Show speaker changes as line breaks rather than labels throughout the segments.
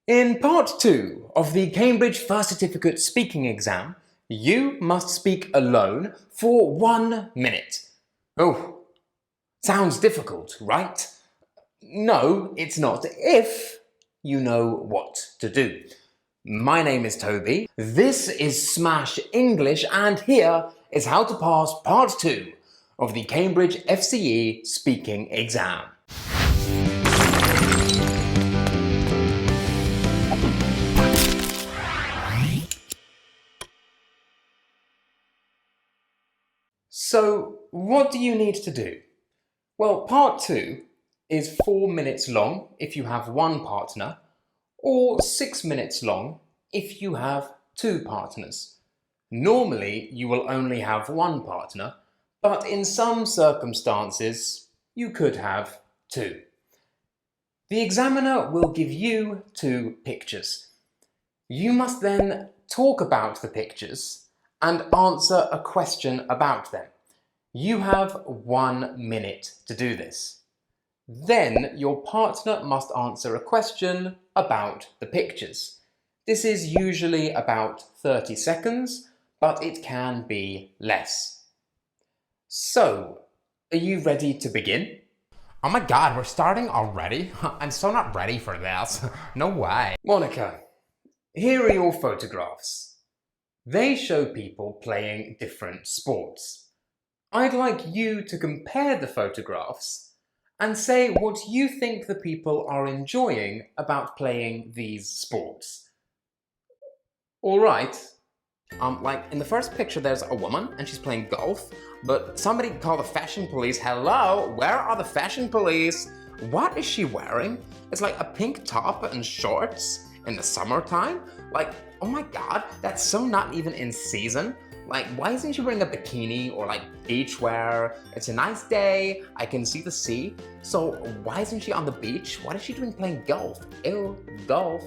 In part 2 of the Cambridge First Certificate Speaking exam, you must speak alone for 1 minute. Oh, sounds difficult, right? No, it's not, if you know what to do. My name is Toby, this is Smash English, and here is how to pass part 2 of the Cambridge FCE Speaking exam. So, what do you need to do? Well, part 2 is 4 minutes long if you have one partner, or 6 minutes long if you have two partners. Normally, you will only have one partner, but in some circumstances, you could have two. The examiner will give you 2 pictures. You must then talk about the pictures and answer a question about them. You have 1 minute to do this. Then your partner must answer a question about the pictures. This is usually about 30 seconds, but it can be less. So, are you ready to begin?
Oh my god, we're starting already? I'm so not ready for this. No way.
Monica, here are your photographs. They show people playing different sports. I'd like you to compare the photographs and say what you think the people are enjoying about playing these sports. All right?
Like in the first picture there's a woman and she's playing golf, but somebody call the fashion police. Hello, where are the fashion police? What is she wearing? It's like a pink top and shorts in the summertime? Like, oh my god, that's so not even in season. Like, why isn't she wearing a bikini or like beachwear? It's a nice day, I can see the sea. So why isn't she on the beach? What is she doing playing golf? Ew, golf.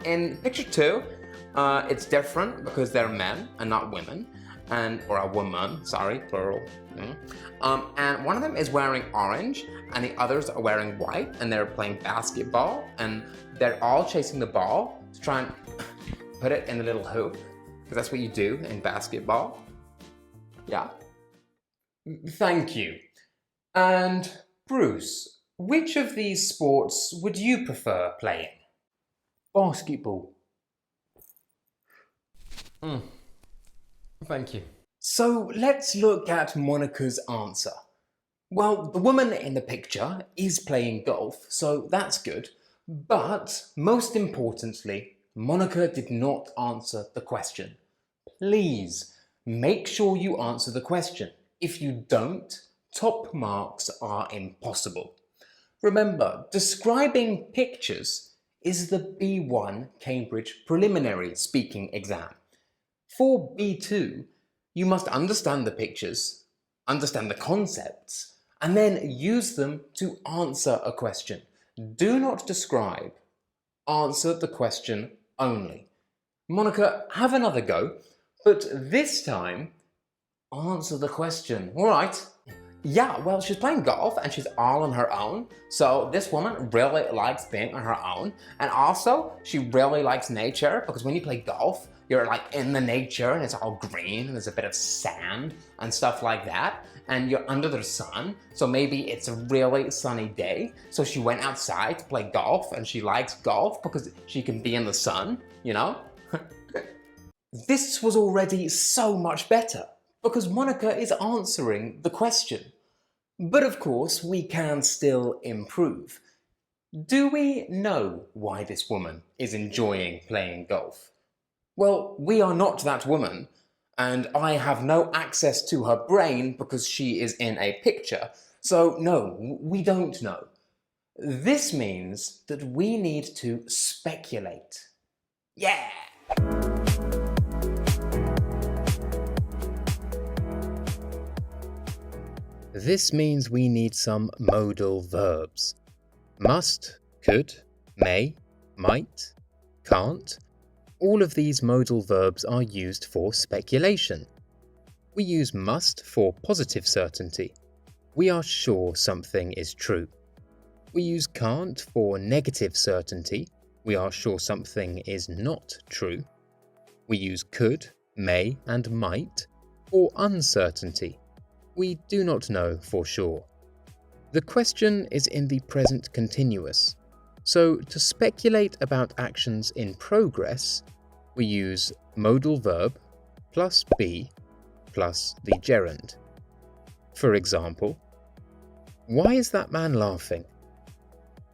In picture 2, it's different because they're men and not women. Or a woman, sorry, plural. And one of them is wearing orange and the others are wearing white and they're playing basketball and they're all chasing the ball to try and put it in the little hoop. Because that's what you do in basketball. Yeah.
Thank you. And Bruce, which of these sports would you prefer playing?
Basketball. Thank you.
So let's look at Monica's answer. Well, the woman in the picture is playing golf, so that's good. But most importantly, Monica did not answer the question. Please make sure you answer the question. If you don't, top marks are impossible. Remember, describing pictures is the B1 Cambridge Preliminary Speaking exam. For B2, you must understand the pictures, understand the concepts, and then use them to answer a question. Do not describe. Answer the question only. Monica, have another go, but this time, answer the question. All right.
Yeah, well, she's playing golf and she's all on her own. So this woman really likes being on her own. And also, she really likes nature because when you play golf, you're like in the nature and it's all green and there's a bit of sand and stuff like that. And you're under the sun, so maybe it's a really sunny day. So she went outside to play golf and she likes golf because she can be in the sun, you know?
This was already so much better because Monica is answering the question. But of course, we can still improve. Do we know why this woman is enjoying playing golf? Well, we are not that woman, and I have no access to her brain because she is in a picture. So no, we don't know. This means that we need to speculate. Yeah!
This means we need some modal verbs. Must, could, may, might, can't. All of these modal verbs are used for speculation. We use must for positive certainty. We are sure something is true. We use can't for negative certainty. we are sure something is not true. We use could, may, and might for uncertainty. We do not know for sure. The question is in the present continuous, so to speculate about actions in progress, we use modal verb plus be plus the gerund. For example, why is that man laughing?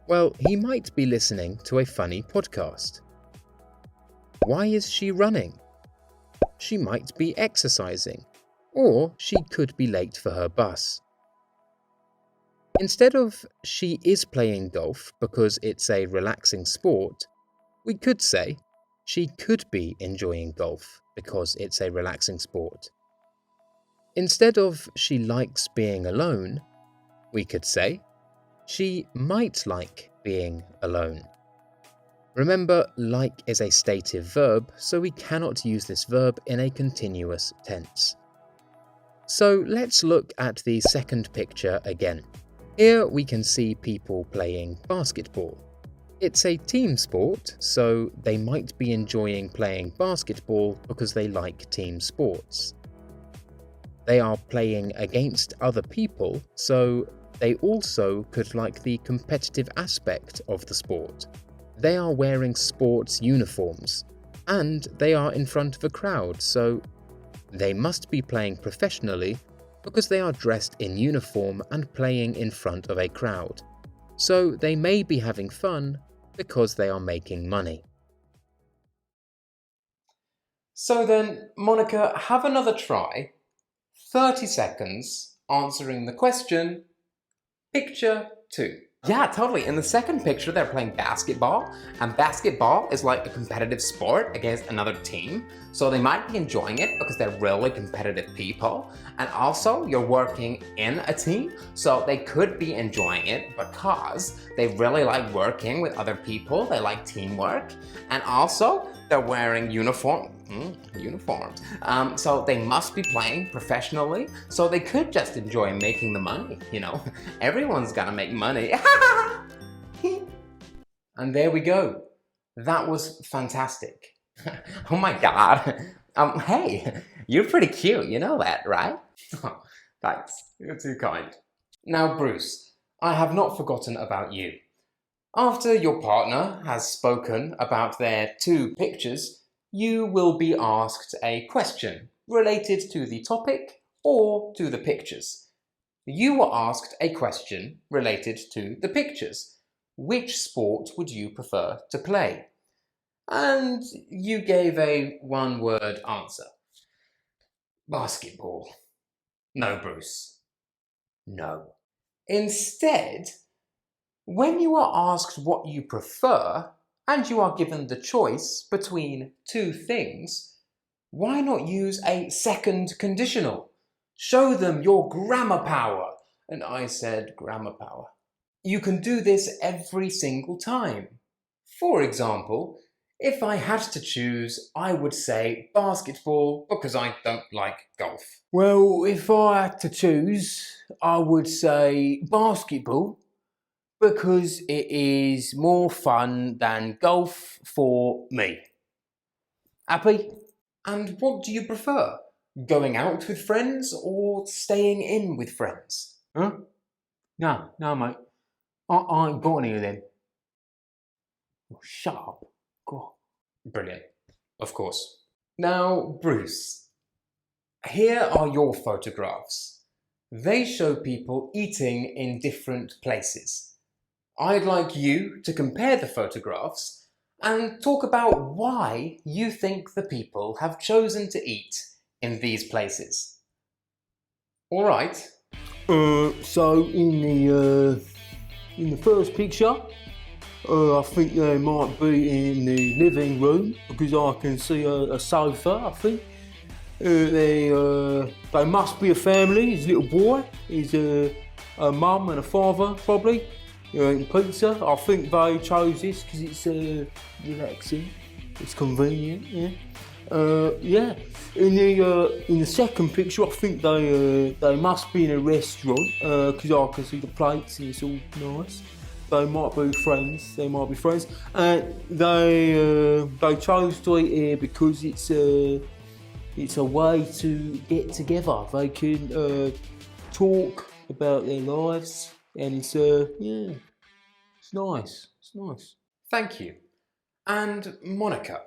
Well, he might be listening to a funny podcast. Why is she running? She might be exercising, or she could be late for her bus. Instead of she is playing golf because it's a relaxing sport, we could say she could be enjoying golf because it's a relaxing sport. Instead of she likes being alone, we could say she might like being alone. Remember, like is a stative verb, so we cannot use this verb in a continuous tense. So let's look at the second picture again. Here we can see people playing basketball. It's a team sport, so they might be enjoying playing basketball because they like team sports. They are playing against other people, so they also could like the competitive aspect of the sport. They are wearing sports uniforms, and they are in front of a crowd, so they must be playing professionally because they are dressed in uniform and playing in front of a crowd. So they may be having fun because they are making money.
So then, Monica, have another try. 30 seconds answering the question, picture 2.
Yeah, totally. In the second picture, they're playing basketball, and basketball is like a competitive sport against another team. So they might be enjoying it because they're really competitive people. And also, you're working in a team, so they could be enjoying it because they really like working with other people. They like teamwork. And also, they're wearing uniforms. So they must be playing professionally. So they could just enjoy making the money, you know. Everyone's gotta make money.
And there we go. That was fantastic.
Oh my god. Hey, you're pretty cute, you know that, right?
Oh, thanks, you're too kind. Now, Bruce, I have not forgotten about you. After your partner has spoken about their 2 pictures, you will be asked a question related to the topic or to the pictures. You were asked a question related to the pictures. Which sport would you prefer to play? And you gave a one-word answer. Basketball. No, Bruce. No. Instead, when you are asked what you prefer, and you are given the choice between 2 things, why not use a second conditional? Show them your grammar power. And I said grammar power. You can do this every single time. For example, if I had to choose, I would say basketball because I don't like golf.
Well, if I had to choose, I would say basketball because it is more fun than golf for me. Happy?
And what do you prefer? Going out with friends or staying in with friends?
Huh? No, mate. I ain't got any of them. Oh, shut up. God.
Brilliant. Of course. Now, Bruce, here are your photographs. They show people eating in different places. I'd like you to compare the photographs and talk about why you think the people have chosen to eat in these places. All right.
So in the first picture, I think they might be in the living room because I can see a sofa. I think they must be a family. His little boy, his a mum and a father probably. Eating pizza. I think they chose this because it's relaxing. It's convenient. Yeah. Yeah. In the second picture, I think they must be in a restaurant because I can see the plates and it's all nice. they might be friends. And they chose to eat here because it's a way to get together. They can talk about their lives, and it's nice. It's nice.
Thank you. And Monica,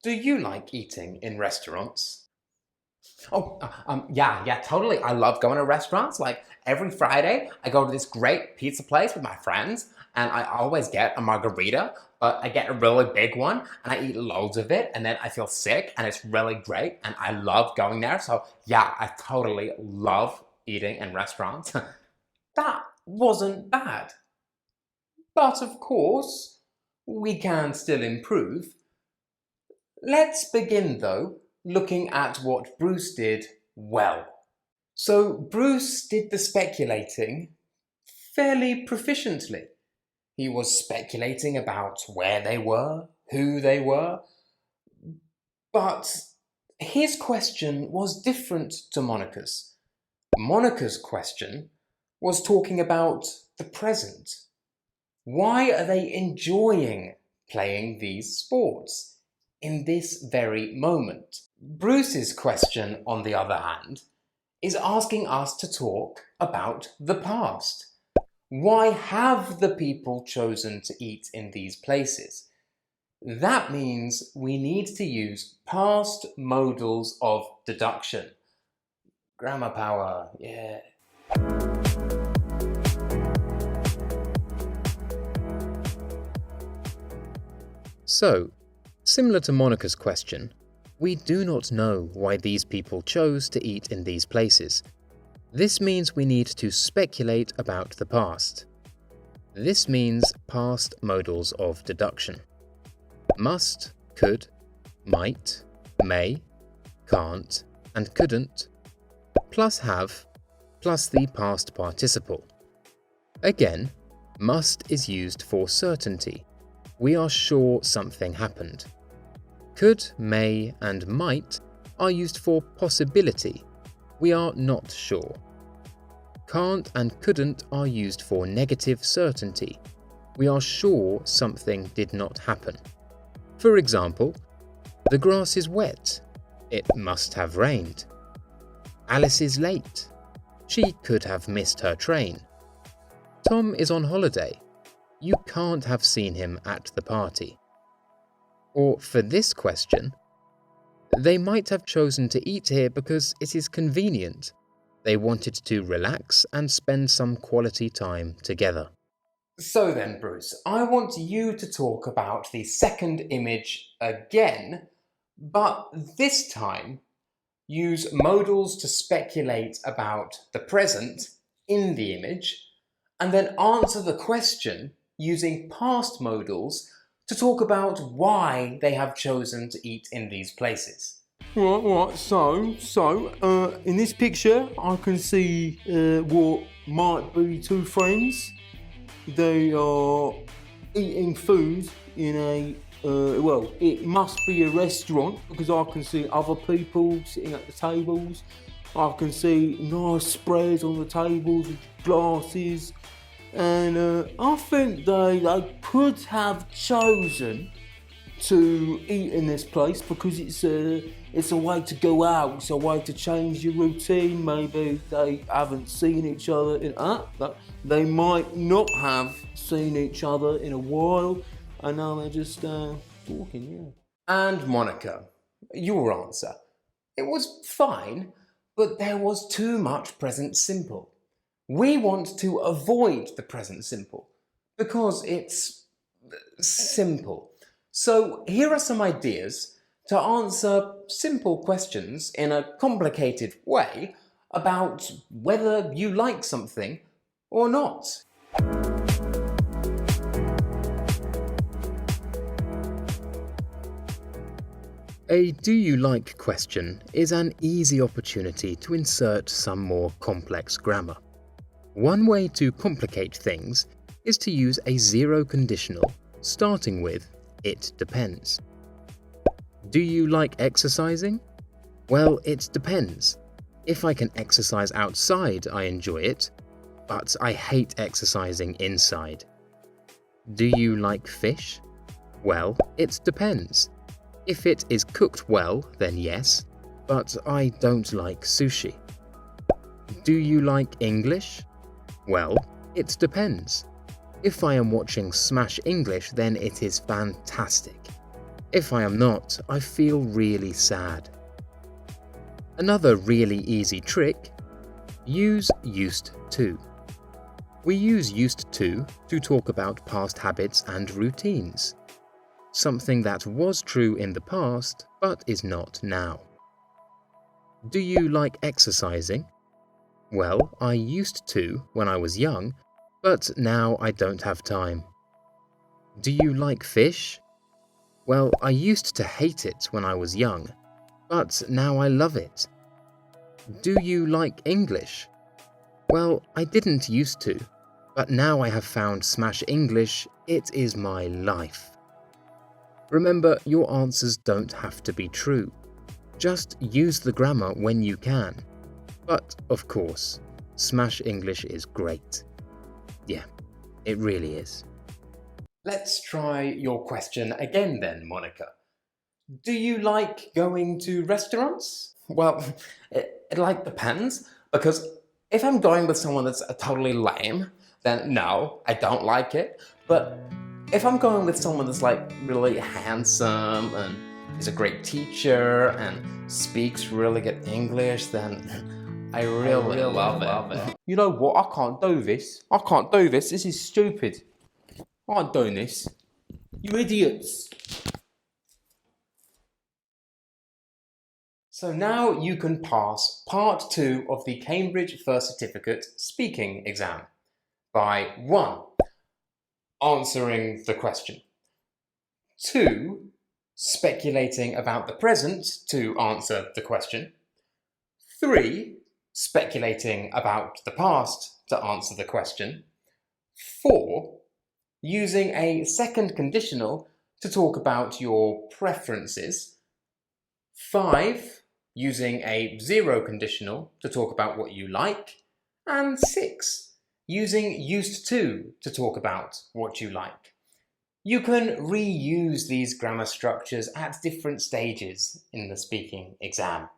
do you like eating in restaurants?
Yeah, totally. I love going to restaurants. Like every Friday, I go to this great pizza place with my friends, and I always get a margarita, but I get a really big one, and I eat loads of it, and then I feel sick, and it's really great, and I love going there. So yeah, I totally love eating in restaurants.
That wasn't bad. But of course, we can still improve. Let's begin though, looking at what Bruce did well. So Bruce did the speculating fairly proficiently. He was speculating about where they were, who they were, but his question was different to Monica's. Monica's question was talking about the present. Why are they enjoying playing these sports in this very moment? Bruce's question, on the other hand, is asking us to talk about the past. Why have the people chosen to eat in these places? That means we need to use past modals of deduction. Grammar power, yeah.
So, similar to Monica's question, we do not know why these people chose to eat in these places. This means we need to speculate about the past. This means past modals of deduction. Must, could, might, may, can't, and couldn't, plus have, plus the past participle. Again, must is used for certainty. We are sure something happened. Could, may, and might are used for possibility. We are not sure. Can't and couldn't are used for negative certainty. We are sure something did not happen. For example, the grass is wet. It must have rained. Alice is late. She could have missed her train. Tom is on holiday. You can't have seen him at the party. Or for this question, they might have chosen to eat here because it is convenient. They wanted to relax and spend some quality time together.
So then, Bruce, I want you to talk about the second image again, but this time use modals to speculate about the present in the image, and then answer the question using past modals to talk about why they have chosen to eat in these places.
Right. So, in this picture, I can see what might be two friends. They are eating food in a, it must be a restaurant because I can see other people sitting at the tables. I can see nice spreads on the tables with glasses. And I think they could have chosen to eat in this place because it's a way to go out, it's a way to change your routine. Maybe they haven't seen each other they might not have seen each other in a while, and now they're just talking,
And Monica, your answer. It was fine, but there was too much present simple. We want to avoid the present simple because it's simple. So here are some ideas to answer simple questions in a complicated way about whether you like something or not.
A do you like question is an easy opportunity to insert some more complex grammar. One way to complicate things is to use a zero conditional, starting with it depends. Do you like exercising? Well, it depends. If I can exercise outside, I enjoy it, but I hate exercising inside. Do you like fish? Well, it depends. If it is cooked well, then yes, but I don't like sushi. Do you like English? Well, it depends. If I am watching Smash English, then it is fantastic. If I am not, I feel really sad. Another really easy trick: use used to. We use used to talk about past habits and routines. Something that was true in the past, but is not now. Do you like exercising? Well, I used to when I was young, but now I don't have time. Do you like fish? Well, I used to hate it when I was young, but now I love it. Do you like English? Well, I didn't used to, but now I have found Smash English. It is my life. Remember, your answers don't have to be true. Just use the grammar when you can. But, of course, Smash English is great. Yeah, it really is.
Let's try your question again then, Monica. Do you like going to restaurants?
Well, it depends, because if I'm going with someone that's totally lame, then no, I don't like it. But if I'm going with someone that's like really handsome and is a great teacher and speaks really good English, then I really love it.
You know what? I can't do this. I can't do this. This is stupid. I'm doing this. You idiots.
So now you can pass part 2 of the Cambridge First Certificate Speaking exam by 1. Answering the question. 2. Speculating about the present to answer the question. 3. Speculating about the past to answer the question. 4. Using a second conditional to talk about your preferences. 5. Using a 0 conditional to talk about what you like. And 6. Using used to talk about what you like. You can reuse these grammar structures at different stages in the speaking exam.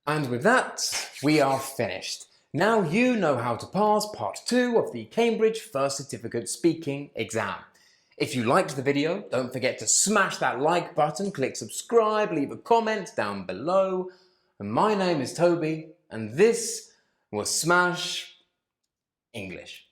And with that, we are finished. Now you know how to pass part 2 of the Cambridge First Certificate Speaking exam. If you liked the video, don't forget to smash that like button, click subscribe, leave a comment down below. And my name is Toby, and this was Smash English.